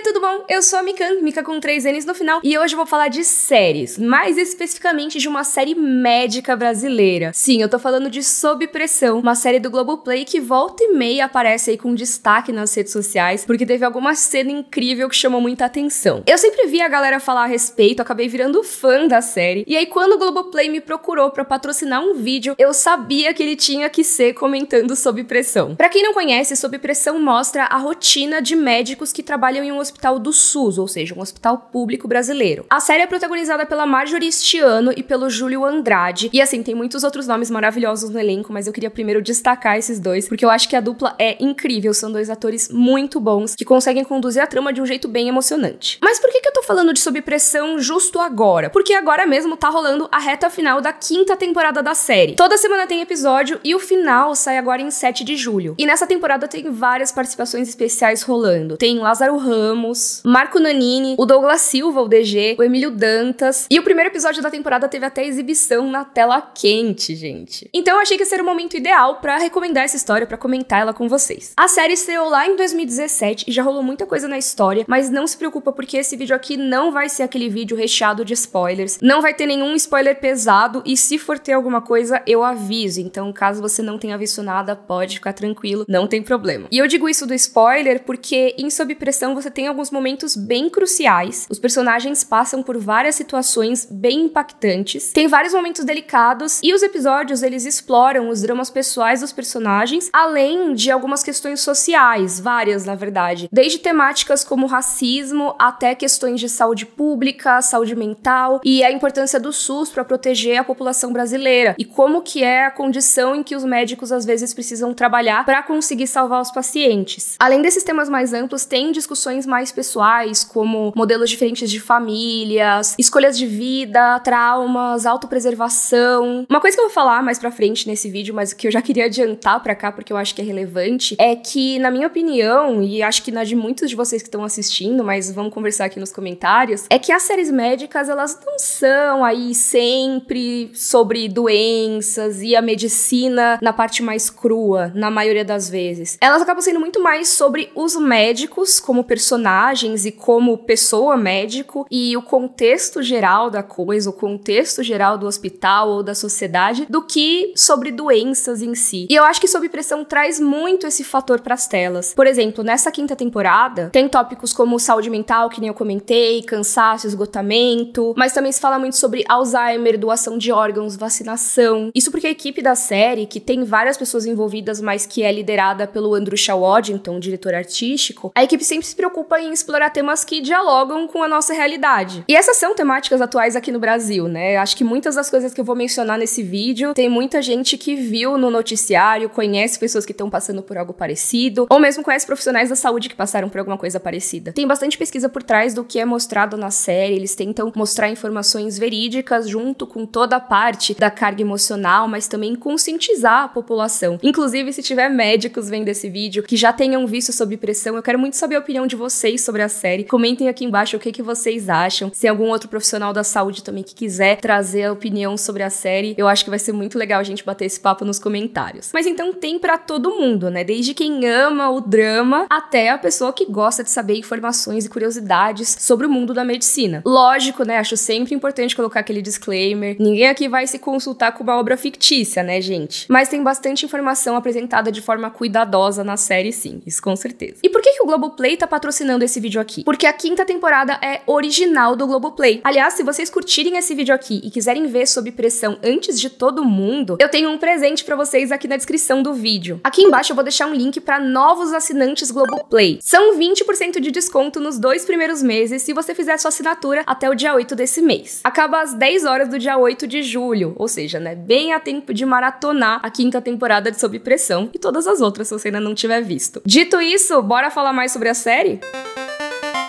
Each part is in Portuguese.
tudo bom? Eu sou a Mikan, Mika com 3 N's no final, e hoje eu vou falar de séries, mais especificamente de uma série médica brasileira. Sim, eu tô falando de Sob Pressão, uma série do Globoplay que volta e meia aparece aí com destaque nas redes sociais, porque teve alguma cena incrível que chamou muita atenção. Eu sempre vi a galera falar a respeito, acabei virando fã da série, e aí quando o Globoplay me procurou pra patrocinar um vídeo, eu sabia que ele tinha que ser comentando Sob Pressão. Pra quem não conhece, Sob Pressão mostra a rotina de médicos que trabalham em um hospital do SUS, ou seja, um hospital público brasileiro. A série é protagonizada pela Marjorie Este Ano e pelo Júlio Andrade, e assim, tem muitos outros nomes maravilhosos no elenco, mas eu queria primeiro destacar esses dois, porque eu acho que a dupla é incrível, são dois atores muito bons, que conseguem conduzir a trama de um jeito bem emocionante. Mas por que eu tô falando de Sob Pressão justo agora? Porque agora mesmo tá rolando a reta final da 5ª temporada da série. Toda semana tem episódio, e o final sai agora em 7 de julho. E nessa temporada tem várias participações especiais rolando. Tem Lázaro Ramos, Marco Nanini, o Douglas Silva, o DG, o Emílio Dantas, e o primeiro episódio da temporada teve até exibição na tela quente, gente. Então eu achei que esse era o momento ideal pra recomendar essa história, pra comentar ela com vocês. A série estreou lá em 2017 e já rolou muita coisa na história, mas não se preocupa porque esse vídeo aqui não vai ser aquele vídeo recheado de spoilers, não vai ter nenhum spoiler pesado, e se for ter alguma coisa, eu aviso. Então, caso você não tenha visto nada, pode ficar tranquilo, não tem problema. E eu digo isso do spoiler porque em Sob Pressão você tem alguns momentos bem cruciais, os personagens passam por várias situações bem impactantes, tem vários momentos delicados, e os episódios eles exploram os dramas pessoais dos personagens, além de algumas questões sociais, várias na verdade, desde temáticas como racismo até questões de saúde pública, saúde mental e a importância do SUS para proteger a população brasileira e como que é a condição em que os médicos às vezes precisam trabalhar para conseguir salvar os pacientes. Além desses temas mais amplos, tem discussões mais pessoais, como modelos diferentes de famílias, escolhas de vida, traumas, autopreservação. Uma coisa que eu vou falar mais pra frente nesse vídeo, mas que eu já queria adiantar pra cá porque eu acho que é relevante, é que, na minha opinião, e acho que na de muitos de vocês que estão assistindo, mas vamos conversar aqui nos comentários, é que as séries médicas, elas não são aí sempre sobre doenças e a medicina na parte mais crua, na maioria das vezes. Elas acabam sendo muito mais sobre os médicos como personagens e como pessoa médico e o contexto geral da coisa, o contexto geral do hospital ou da sociedade, do que sobre doenças em si. E eu acho que Sob Pressão traz muito esse fator pras telas. Por exemplo, nessa 5ª temporada, tem tópicos como saúde mental, que nem eu comentei, cansaço, esgotamento, mas também se fala muito sobre Alzheimer, doação de órgãos, vacinação. Isso porque a equipe da série, que tem várias pessoas envolvidas, mas que é liderada pelo Andrew Waddington, diretor artístico, a equipe sempre se preocupa em explorar temas que dialogam com a nossa realidade. E essas são temáticas atuais aqui no Brasil, né? Acho que muitas das coisas que eu vou mencionar nesse vídeo, tem muita gente que viu no noticiário, conhece pessoas que estão passando por algo parecido, ou mesmo conhece profissionais da saúde que passaram por alguma coisa parecida. Tem bastante pesquisa por trás do que é mostrado na série, eles tentam mostrar informações verídicas junto com toda a parte da carga emocional, mas também conscientizar a população. Inclusive, se tiver médicos vendo esse vídeo que já tenham visto Sob Pressão, eu quero muito saber a opinião de vocês sobre a série. Comentem aqui embaixo o que vocês acham. Se algum outro profissional da saúde também que quiser trazer a opinião sobre a série, eu acho que vai ser muito legal a gente bater esse papo nos comentários. Mas então tem pra todo mundo, né? Desde quem ama o drama até a pessoa que gosta de saber informações e curiosidades sobre o mundo da medicina. Lógico, né? Acho sempre importante colocar aquele disclaimer. Ninguém aqui vai se consultar com uma obra fictícia, né, gente? Mas tem bastante informação apresentada de forma cuidadosa na série, sim. Isso com certeza. E por que o Globoplay tá patrocinando esse vídeo aqui? Porque a 5ª temporada é original do Globoplay. Aliás, se vocês curtirem esse vídeo aqui e quiserem ver Sob Pressão antes de todo mundo, eu tenho um presente pra vocês aqui na descrição do vídeo. Aqui embaixo eu vou deixar um link pra novos assinantes Globoplay. São 20% de desconto nos 2 primeiros meses se você fizer sua assinatura até o dia 8 desse mês. Acaba às 10 horas do dia 8 de julho, ou seja, né, bem a tempo de maratonar a 5ª temporada de Sob Pressão e todas as outras se você ainda não tiver visto. Dito isso, bora falar mais sobre a série?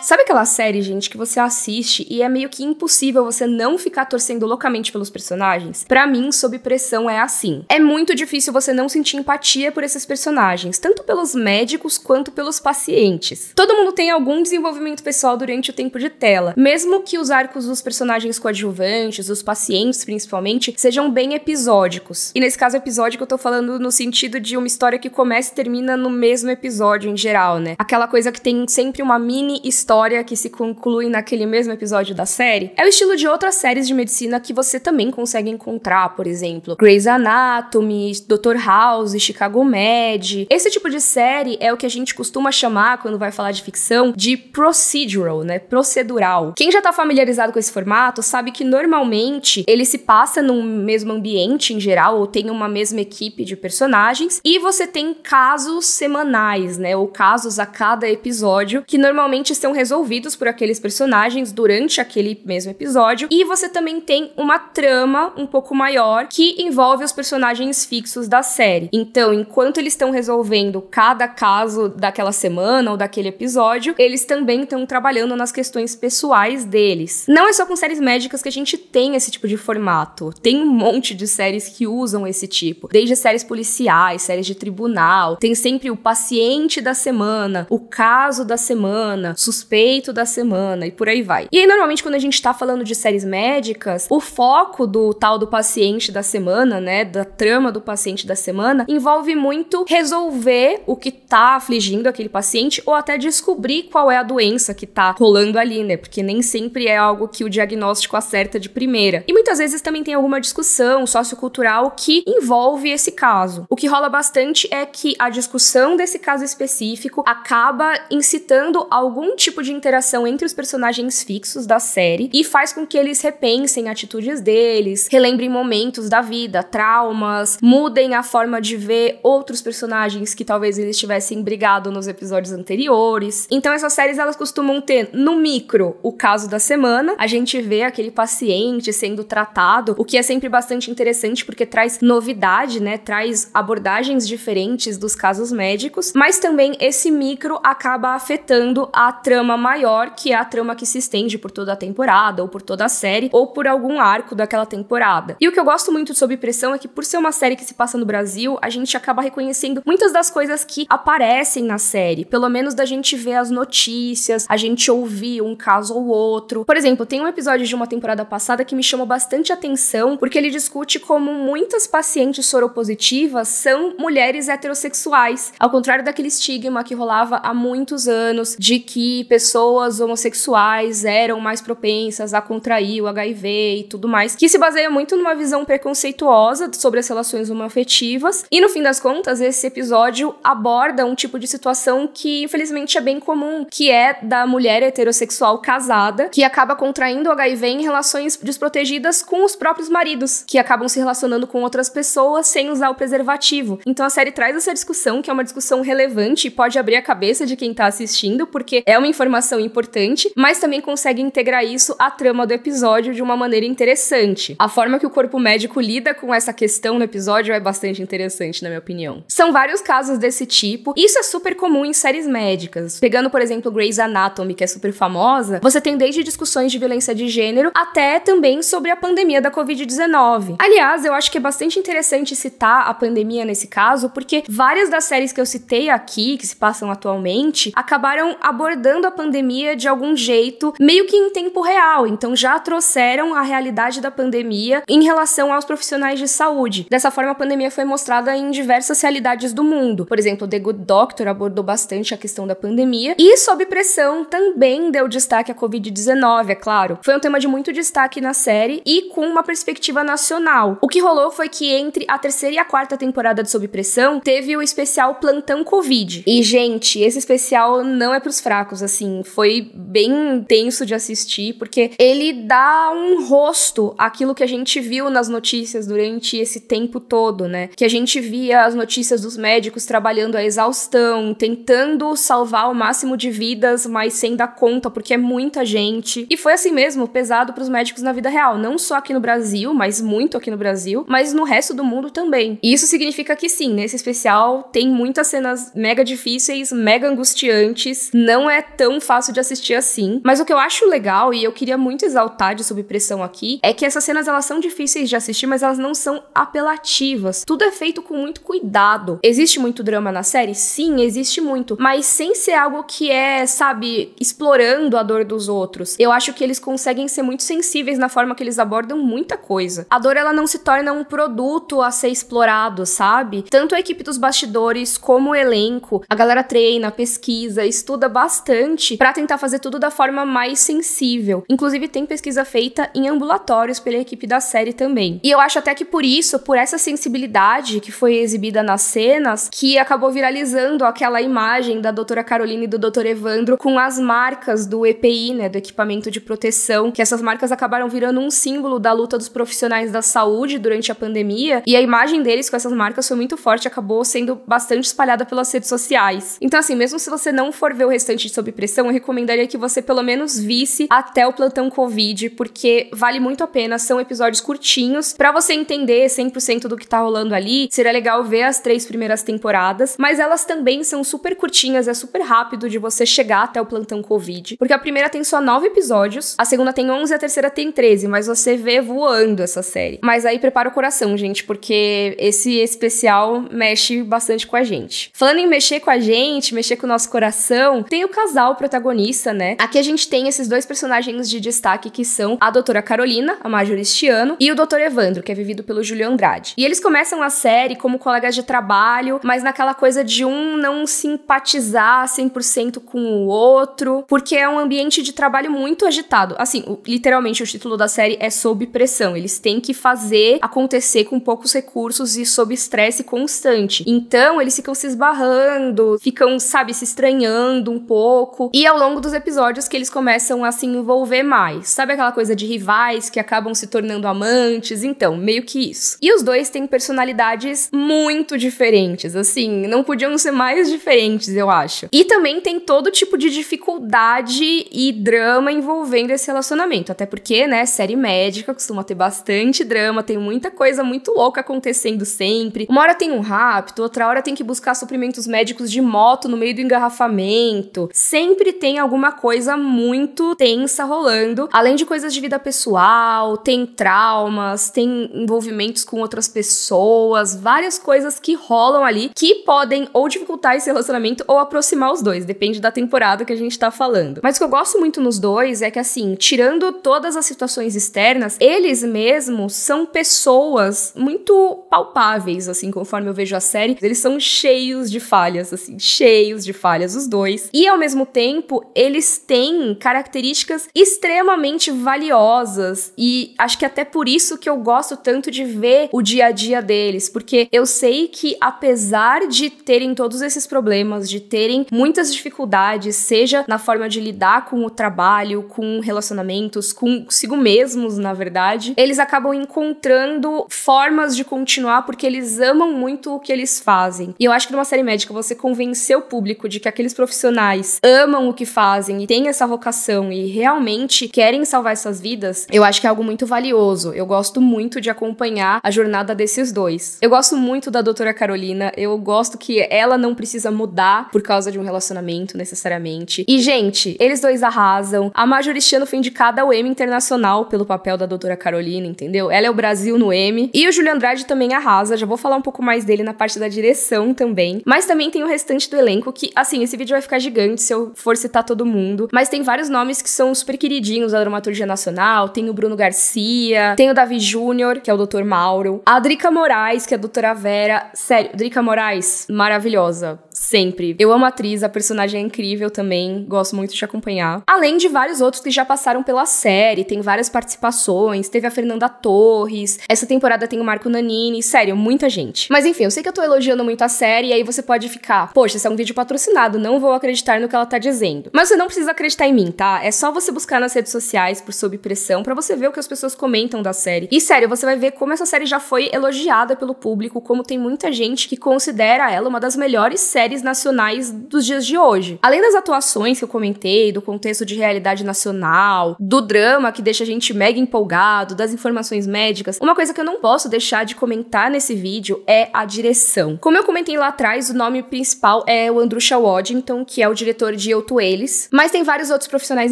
Sabe aquela série, gente, que você assiste e é meio que impossível você não ficar torcendo loucamente pelos personagens? Pra mim, Sob Pressão é assim. É muito difícil você não sentir empatia por esses personagens, tanto pelos médicos quanto pelos pacientes. Todo mundo tem algum desenvolvimento pessoal durante o tempo de tela, mesmo que os arcos dos personagens coadjuvantes, dos pacientes principalmente, sejam bem episódicos. E nesse caso episódico eu tô falando no sentido de uma história que começa e termina no mesmo episódio em geral, né? Aquela coisa que tem sempre uma mini história história que se conclui naquele mesmo episódio da série. É o estilo de outras séries de medicina que você também consegue encontrar, por exemplo, Grey's Anatomy, Dr. House, Chicago Med. Esse tipo de série é o que a gente costuma chamar, quando vai falar de ficção, de procedural, né? Procedural. Quem já tá familiarizado com esse formato sabe que normalmente ele se passa num mesmo ambiente em geral, ou tem uma mesma equipe de personagens, e você tem casos semanais, né? Ou casos a cada episódio, que normalmente são resolvidos por aqueles personagens durante aquele mesmo episódio, e você também tem uma trama um pouco maior que envolve os personagens fixos da série. Então, enquanto eles estão resolvendo cada caso daquela semana ou daquele episódio, eles também estão trabalhando nas questões pessoais deles. Não é só com séries médicas que a gente tem esse tipo de formato. Tem um monte de séries que usam esse tipo. Desde séries policiais, séries de tribunal, tem sempre o paciente da semana, o caso da semana, suspeito da semana e por aí vai. E aí, normalmente, quando a gente tá falando de séries médicas, o foco do tal do paciente da semana, né, da trama do paciente da semana, envolve muito resolver o que tá afligindo aquele paciente ou até descobrir qual é a doença que tá rolando ali, né, porque nem sempre é algo que o diagnóstico acerta de primeira. E muitas vezes também tem alguma discussão sociocultural que envolve esse caso. O que rola bastante é que a discussão desse caso específico acaba incitando algum tipo de interação entre os personagens fixos da série e faz com que eles repensem atitudes deles, relembrem momentos da vida, traumas, mudem a forma de ver outros personagens que talvez eles tivessem brigado nos episódios anteriores. Então essas séries, elas costumam ter no micro o caso da semana, a gente vê aquele paciente sendo tratado, o que é sempre bastante interessante porque traz novidade, né, traz abordagens diferentes dos casos médicos, mas também esse micro acaba afetando a trama maior, que é a trama que se estende por toda a temporada, ou por toda a série, ou por algum arco daquela temporada. E o que eu gosto muito de Sob Pressão é que, por ser uma série que se passa no Brasil, a gente acaba reconhecendo muitas das coisas que aparecem na série, pelo menos da gente ver as notícias, a gente ouvir um caso ou outro. Por exemplo, tem um episódio de uma temporada passada que me chamou bastante atenção, porque ele discute como muitas pacientes soropositivas são mulheres heterossexuais, ao contrário daquele estigma que rolava há muitos anos de que pessoas homossexuais eram mais propensas a contrair o HIV e tudo mais, que se baseia muito numa visão preconceituosa sobre as relações homoafetivas. E no fim das contas, esse episódio aborda um tipo de situação que infelizmente é bem comum, que é da mulher heterossexual casada, que acaba contraindo o HIV em relações desprotegidas com os próprios maridos, que acabam se relacionando com outras pessoas sem usar o preservativo. Então a série traz essa discussão, que é uma discussão relevante e pode abrir a cabeça de quem tá assistindo, porque é uma informação importante, mas também consegue integrar isso à trama do episódio de uma maneira interessante. A forma que o corpo médico lida com essa questão no episódio é bastante interessante, na minha opinião. São vários casos desse tipo, e isso é super comum em séries médicas. Pegando, por exemplo, Grey's Anatomy, que é super famosa, você tem desde discussões de violência de gênero até também sobre a pandemia da Covid-19. Aliás, eu acho que é bastante interessante citar a pandemia nesse caso, porque várias das séries que eu citei aqui, que se passam atualmente, acabaram abordando a pandemia de algum jeito, meio que em tempo real. Então já trouxeram a realidade da pandemia em relação aos profissionais de saúde. Dessa forma, a pandemia foi mostrada em diversas realidades do mundo. Por exemplo, The Good Doctor abordou bastante a questão da pandemia, e Sob Pressão também deu destaque à Covid-19, é claro. Foi um tema de muito destaque na série e com uma perspectiva nacional. O que rolou foi que entre a terceira e a quarta temporada de Sob Pressão, teve o especial Plantão Covid. E, gente, esse especial não é pros fracos, assim, foi bem tenso de assistir, porque ele dá um rosto àquilo que a gente viu nas notícias durante esse tempo todo, né? Que a gente via as notícias dos médicos trabalhando a exaustão, tentando salvar o máximo de vidas, mas sem dar conta, porque é muita gente. E foi assim mesmo, pesado pros médicos na vida real, não só aqui no Brasil, mas muito aqui no Brasil, mas no resto do mundo também. E isso significa que sim, nesse especial tem muitas cenas mega difíceis, mega angustiantes, não é tão fácil de assistir assim, mas o que eu acho legal, e eu queria muito exaltar de Sob Pressão aqui, é que essas cenas, elas são difíceis de assistir, mas elas não são apelativas. Tudo é feito com muito cuidado. Existe muito drama na série? Sim, existe muito, mas sem ser algo que é, sabe, explorando a dor dos outros. Eu acho que eles conseguem ser muito sensíveis na forma que eles abordam muita coisa. A dor, ela não se torna um produto a ser explorado, sabe? Tanto a equipe dos bastidores como o elenco, a galera treina, pesquisa, estuda bastante bastante pra tentar fazer tudo da forma mais sensível. Inclusive, tem pesquisa feita em ambulatórios pela equipe da série também. E eu acho até que por isso, por essa sensibilidade que foi exibida nas cenas, que acabou viralizando aquela imagem da doutora Carolina e do doutor Evandro com as marcas do EPI, né, do equipamento de proteção, que essas marcas acabaram virando um símbolo da luta dos profissionais da saúde durante a pandemia, e a imagem deles com essas marcas foi muito forte, acabou sendo bastante espalhada pelas redes sociais. Então, assim, mesmo se você não for ver o restante de Sob Pressão, eu recomendaria que você pelo menos visse até o plantão Covid, porque vale muito a pena, são episódios curtinhos, pra você entender 100% do que tá rolando ali, seria legal ver as 3 primeiras temporadas, mas elas também são super curtinhas, é super rápido de você chegar até o plantão Covid, porque a primeira tem só 9 episódios, a segunda tem 11 e a terceira tem 13, mas você vê voando essa série. Mas aí prepara o coração, gente, porque esse especial mexe bastante com a gente. Falando em mexer com a gente, mexer com o nosso coração, tem o casal protagonista, né? Aqui a gente tem esses 2 personagens de destaque que são a doutora Carolina, a Marjorie este ano, e o doutor Evandro, que é vivido pelo Júlio Andrade. E eles começam a série como colegas de trabalho, mas naquela coisa de um não simpatizar 100% com o outro, porque é um ambiente de trabalho muito agitado. Assim, literalmente o título da série é Sob Pressão. Eles têm que fazer acontecer com poucos recursos e sob estresse constante. Então, eles ficam se esbarrando, ficam, sabe, se estranhando um pouco. E ao longo dos episódios que eles começam a se envolver mais. Sabe aquela coisa de rivais que acabam se tornando amantes? Então, meio que isso. E os dois têm personalidades muito diferentes, assim, não podiam ser mais diferentes, eu acho. E também tem todo tipo de dificuldade e drama envolvendo esse relacionamento, até porque, né, série médica costuma ter bastante drama, tem muita coisa muito louca acontecendo sempre. Uma hora tem um rapto, outra hora tem que buscar suprimentos médicos de moto no meio do engarrafamento. Sempre tem alguma coisa muito tensa rolando, além de coisas de vida pessoal, tem traumas, tem envolvimentos com outras pessoas, várias coisas que rolam ali que podem ou dificultar esse relacionamento ou aproximar os dois, depende da temporada que a gente tá falando. Mas o que eu gosto muito nos dois é que, assim, tirando todas as situações externas, eles mesmos são pessoas muito palpáveis, assim, conforme eu vejo a série. Eles são cheios de falhas, assim, cheios de falhas, os dois. E, ao mesmo tempo, eles têm características extremamente valiosas e acho que até por isso que eu gosto tanto de ver o dia a dia deles, porque eu sei que, apesar de terem todos esses problemas, de terem muitas dificuldades, seja na forma de lidar com o trabalho, com relacionamentos, consigo mesmos, na verdade, eles acabam encontrando formas de continuar porque eles amam muito o que eles fazem. E eu acho que numa série médica você convencer o público de que aqueles profissionais amam o que fazem e têm essa vocação e realmente querem salvar essas vidas, eu acho que é algo muito valioso. Eu gosto muito de acompanhar a jornada desses dois. Eu gosto muito da doutora Carolina, eu gosto que ela não precisa mudar por causa de um relacionamento, necessariamente. E, gente, eles dois arrasam. A Marjorie este ano foi indicada ao Emmy Internacional pelo papel da doutora Carolina, entendeu? Ela é o Brasil no Emmy. E o Júlio Andrade também arrasa, já vou falar um pouco mais dele na parte da direção também. Mas também tem o restante do elenco que, assim, esse vídeo vai ficar gigante se eu for citar todo mundo. Mas tem vários nomes que são super queridinhos da dramaturgia nacional. Tem o Bruno Garcia, tem o Davi Júnior, que é o Dr. Mauro, a Drica Moraes, que é a doutora Vera. Sério, Drica Moraes, maravilhosa. Sempre. Eu amo a atriz, a personagem é incrível também, gosto muito de acompanhar. Além de vários outros que já passaram pela série, tem várias participações, teve a Fernanda Torres, essa temporada tem o Marco Nanini, sério, muita gente. Mas enfim, eu sei que eu tô elogiando muito a série, e aí você pode ficar, poxa, esse é um vídeo patrocinado, não vou acreditar no que ela tá dizendo. Mas você não precisa acreditar em mim, tá? É só você buscar nas redes sociais por Sob Pressão pra você ver o que as pessoas comentam da série. E sério, você vai ver como essa série já foi elogiada pelo público, como tem muita gente que considera ela uma das melhores séries nacionais dos dias de hoje. Além das atuações que eu comentei, do contexto de realidade nacional, do drama que deixa a gente mega empolgado, das informações médicas, uma coisa que eu não posso deixar de comentar nesse vídeo é a direção. Como eu comentei lá atrás, o nome principal é o Andrusha Waddington, que é o diretor de Eu, Tu, Eles, mas tem vários outros profissionais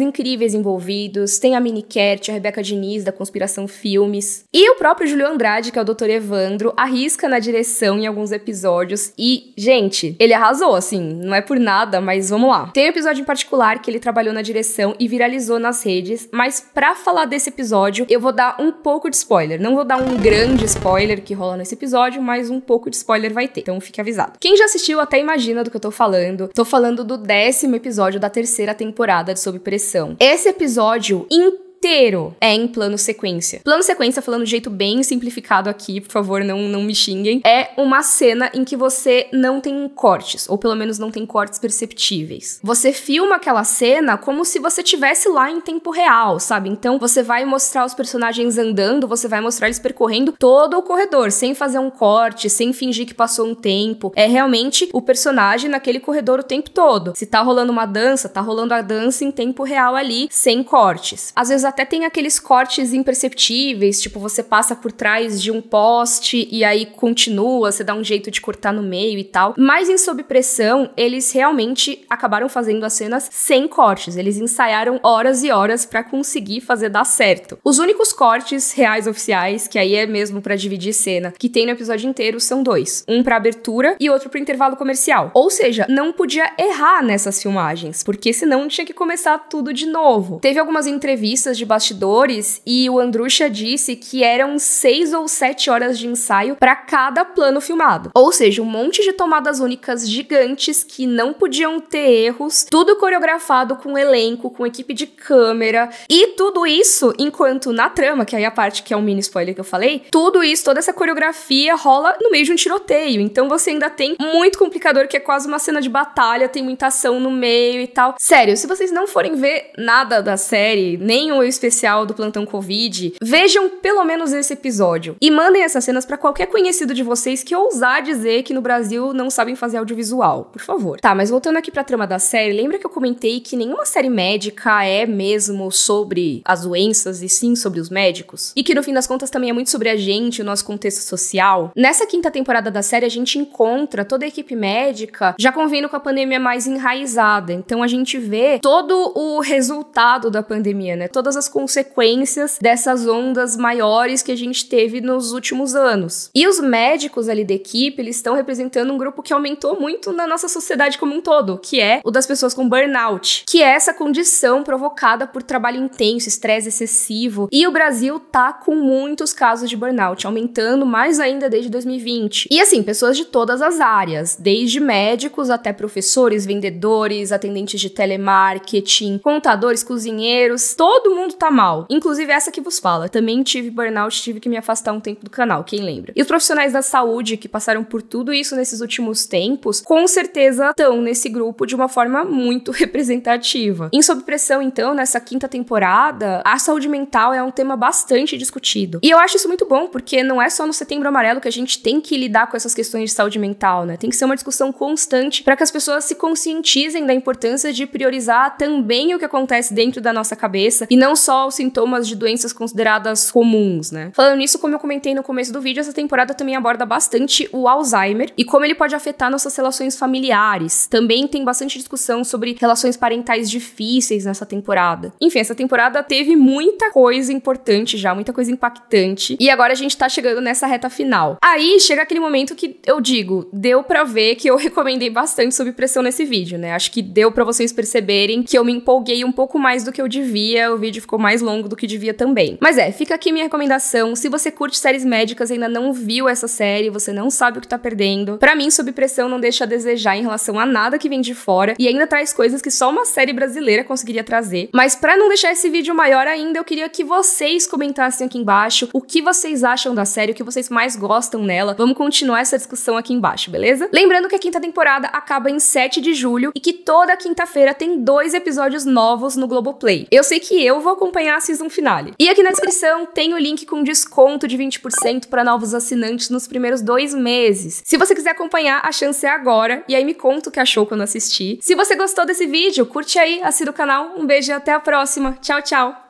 incríveis envolvidos, tem a Mini Kert, a Rebeca Diniz, da Conspiração Filmes, e o próprio Júlio Andrade, que é o Dr. Evandro, arrisca na direção em alguns episódios e, gente, ele arrasou, assim, não é por nada, mas vamos lá. Tem um episódio em particular que ele trabalhou na direção e viralizou nas redes, mas pra falar desse episódio, eu vou dar um pouco de spoiler. Não vou dar um grande spoiler que rola nesse episódio, mas um pouco de spoiler vai ter, então fique avisado. Quem já assistiu até imagina do que eu tô falando. Tô falando do 10º episódio da terceira temporada de Sob Pressão. Esse episódio inteiro é em plano sequência. Plano sequência, falando de jeito bem simplificado aqui, por favor, não me xinguem, é uma cena em que você não tem cortes, ou pelo menos não tem cortes perceptíveis. Você filma aquela cena como se você estivesse lá em tempo real, sabe? Então você vai mostrar os personagens andando, você vai mostrar eles percorrendo todo o corredor, sem fazer um corte, sem fingir que passou um tempo. É realmente o personagem naquele corredor o tempo todo. Se tá rolando uma dança, tá rolando a dança em tempo real ali, sem cortes. Às vezes até tem aqueles cortes imperceptíveis, tipo, você passa por trás de um poste e aí continua, você dá um jeito de cortar no meio e tal. Mas em Sob Pressão, eles realmente acabaram fazendo as cenas sem cortes. Eles ensaiaram horas e horas pra conseguir fazer dar certo. Os únicos cortes reais oficiais, que aí é mesmo pra dividir cena, que tem no episódio inteiro são 2. Um pra abertura e outro pro intervalo comercial. Ou seja, não podia errar nessas filmagens, porque senão tinha que começar tudo de novo. Teve algumas entrevistas de bastidores e o Andrucha disse que eram 6 ou 7 horas de ensaio para cada plano filmado. Ou seja, um monte de tomadas únicas gigantes que não podiam ter erros, tudo coreografado com elenco, com equipe de câmera, e tudo isso enquanto na trama, que aí a parte que é um mini spoiler que eu falei, tudo isso, toda essa coreografia rola no meio de um tiroteio. Então você ainda tem muito complicador, que é quase uma cena de batalha, tem muita ação no meio e tal. Sério, se vocês não forem ver nada da série, nem o especial do Plantão Covid, vejam pelo menos esse episódio e mandem essas cenas pra qualquer conhecido de vocês que ousar dizer que no Brasil não sabem fazer audiovisual, por favor. Tá, mas voltando aqui pra trama da série, lembra que eu comentei que nenhuma série médica é mesmo sobre as doenças e sim sobre os médicos? E que no fim das contas também é muito sobre a gente, o nosso contexto social? Nessa quinta temporada da série, a gente encontra toda a equipe médica já convivendo com a pandemia mais enraizada, então a gente vê todo o resultado da pandemia, né? Todas as consequências dessas ondas maiores que a gente teve nos últimos anos. E os médicos ali da equipe, eles estão representando um grupo que aumentou muito na nossa sociedade como um todo, que é o das pessoas com burnout, que é essa condição provocada por trabalho intenso, estresse excessivo. E o Brasil tá com muitos casos de burnout, aumentando mais ainda desde 2020. E assim, pessoas de todas as áreas, desde médicos até professores, vendedores, atendentes de telemarketing, contadores, cozinheiros, todo mundo tá mal. Inclusive essa que vos fala. Também tive burnout, tive que me afastar um tempo do canal, quem lembra? E os profissionais da saúde que passaram por tudo isso nesses últimos tempos, com certeza estão nesse grupo de uma forma muito representativa. Em Sob Pressão, então, nessa quinta temporada, a saúde mental é um tema bastante discutido. E eu acho isso muito bom, porque não é só no Setembro Amarelo que a gente tem que lidar com essas questões de saúde mental, né? Tem que ser uma discussão constante para que as pessoas se conscientizem da importância de priorizar também o que acontece dentro da nossa cabeça e não só os sintomas de doenças consideradas comuns, né? Falando nisso, como eu comentei no começo do vídeo, essa temporada também aborda bastante o Alzheimer e como ele pode afetar nossas relações familiares. Também tem bastante discussão sobre relações parentais difíceis nessa temporada. Enfim, essa temporada teve muita coisa importante já, muita coisa impactante, e agora a gente tá chegando nessa reta final. Aí chega aquele momento que eu digo, deu pra ver que eu recomendei bastante Sob Pressão nesse vídeo, né? Acho que deu pra vocês perceberem que eu me empolguei um pouco mais do que eu devia, o vídeo ficou mais longo do que devia também. Mas fica aqui minha recomendação, se você curte séries médicas e ainda não viu essa série, você não sabe o que tá perdendo, pra mim Sob Pressão não deixa a desejar em relação a nada que vem de fora e ainda traz coisas que só uma série brasileira conseguiria trazer. Mas pra não deixar esse vídeo maior ainda, eu queria que vocês comentassem aqui embaixo o que vocês acham da série, o que vocês mais gostam nela. Vamos continuar essa discussão aqui embaixo, beleza? Lembrando que a quinta temporada acaba em 7 de julho e que toda quinta-feira tem 2 episódios novos no Globoplay. Eu sei que eu vou acompanhar a season finale. E aqui na descrição tem o link com desconto de 20% para novos assinantes nos primeiros 2 meses. Se você quiser acompanhar, a chance é agora, e aí me conta o que achou quando assistir. Se você gostou desse vídeo, curte aí, assina o canal, um beijo e até a próxima. Tchau, tchau!